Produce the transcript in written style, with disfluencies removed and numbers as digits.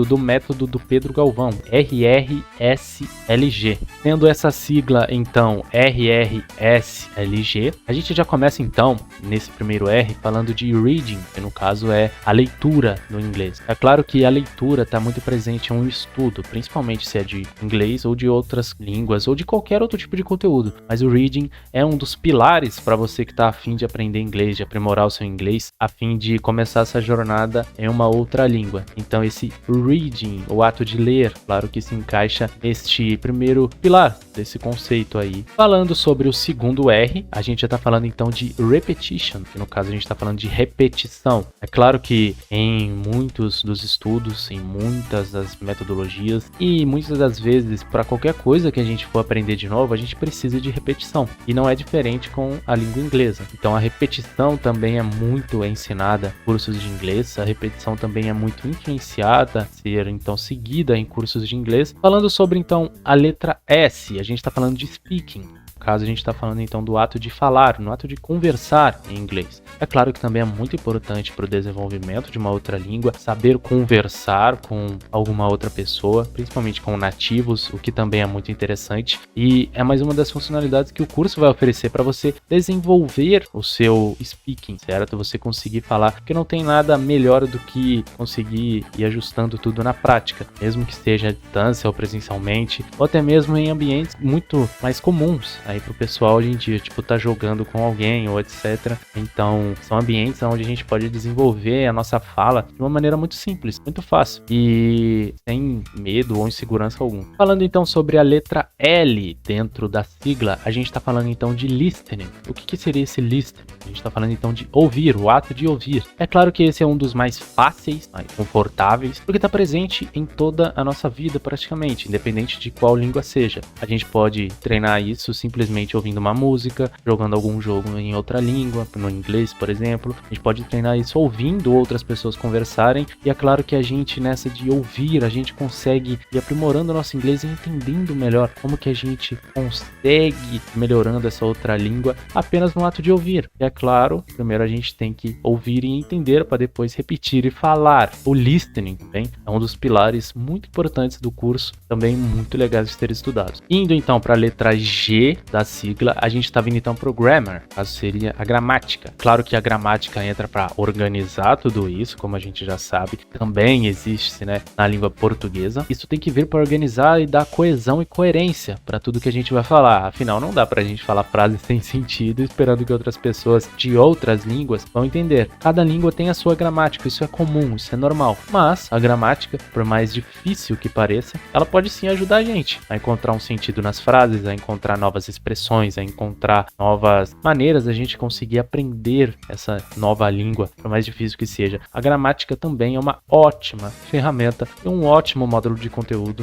do método do Pedro Galvão, RRSLG. Tendo essa sigla, então, RRSLG, a gente já começa, então, nesse primeiro R, falando de reading, que no caso é a leitura no inglês. É claro que a leitura está muito presente em um estudo, principalmente se é de inglês ou de outras línguas, ou de qualquer outro tipo de conteúdo, mas o reading é um dos pilares para você que está a fim de aprender inglês, de aprimorar o seu inglês, a fim de começar essa jornada em uma outra língua. Então esse reading, o ato de ler, claro que se encaixa neste primeiro pilar desse conceito aí. Falando sobre o segundo R, a gente já está falando então de repetition, que no caso a gente está falando de repetição. É claro que em muitos dos estudos, em muitas das metodologias e muitas das vezes para qualquer coisa que a gente for aprender de novo, a gente precisa de repetição. E não é diferente com a língua inglesa. Então a repetição também é muito ensinada em cursos de inglês, a repetição também é muito influenciada, ser então seguida em cursos de inglês. Falando sobre então a letra S, a gente está falando de speaking. No caso, a gente está falando então do ato de falar, no ato de conversar em inglês. É claro que também é muito importante para o desenvolvimento de uma outra língua, saber conversar com alguma outra pessoa, principalmente com nativos, o que também é muito interessante. E é mais uma das funcionalidades que o curso vai oferecer para você desenvolver o seu speaking, certo? Você conseguir falar, porque não tem nada melhor do que conseguir ir ajustando tudo na prática, mesmo que esteja à distância ou presencialmente, ou até mesmo em ambientes muito mais comuns aí pro pessoal hoje em dia, tipo, tá jogando com alguém ou etc. Então, são ambientes onde a gente pode desenvolver a nossa fala de uma maneira muito simples, muito fácil e sem medo ou insegurança algum. Falando então sobre a letra L dentro da sigla, a gente tá falando então de listening. O que seria esse listening? A gente tá falando então de ouvir, o ato de ouvir. É claro que esse é um dos mais fáceis, mais confortáveis, porque tá presente em toda a nossa vida praticamente, independente de qual língua seja. A gente pode treinar isso simplesmente ouvindo uma música, jogando algum jogo em outra língua, no inglês, por exemplo. A gente pode treinar isso ouvindo outras pessoas conversarem, e é claro que a gente, nessa de ouvir, a gente consegue ir aprimorando o nosso inglês e entendendo melhor como que a gente consegue melhorando essa outra língua apenas no ato de ouvir. E é claro, primeiro a gente tem que ouvir e entender para depois repetir e falar. O listening também é um dos pilares muito importantes do curso, também muito legais de ser estudados. Indo então para a letra G da sigla, a gente está vindo então para o grammar, caso seria a gramática. Claro que a gramática entra para organizar tudo isso, como a gente já sabe, também existe, né, na língua portuguesa. Isso tem que vir para organizar e dar coesão e coerência para tudo que a gente vai falar. Afinal, não dá para a gente falar frases sem sentido esperando que outras pessoas de outras línguas vão entender. Cada língua tem a sua gramática, isso é comum, isso é normal. Mas a gramática, por mais difícil que pareça, ela pode sim ajudar a gente a encontrar um sentido nas frases, a encontrar novas expressões, a encontrar novas maneiras da gente conseguir aprender essa nova língua, por mais difícil que seja. A gramática também é uma ótima ferramenta e um ótimo módulo de conteúdo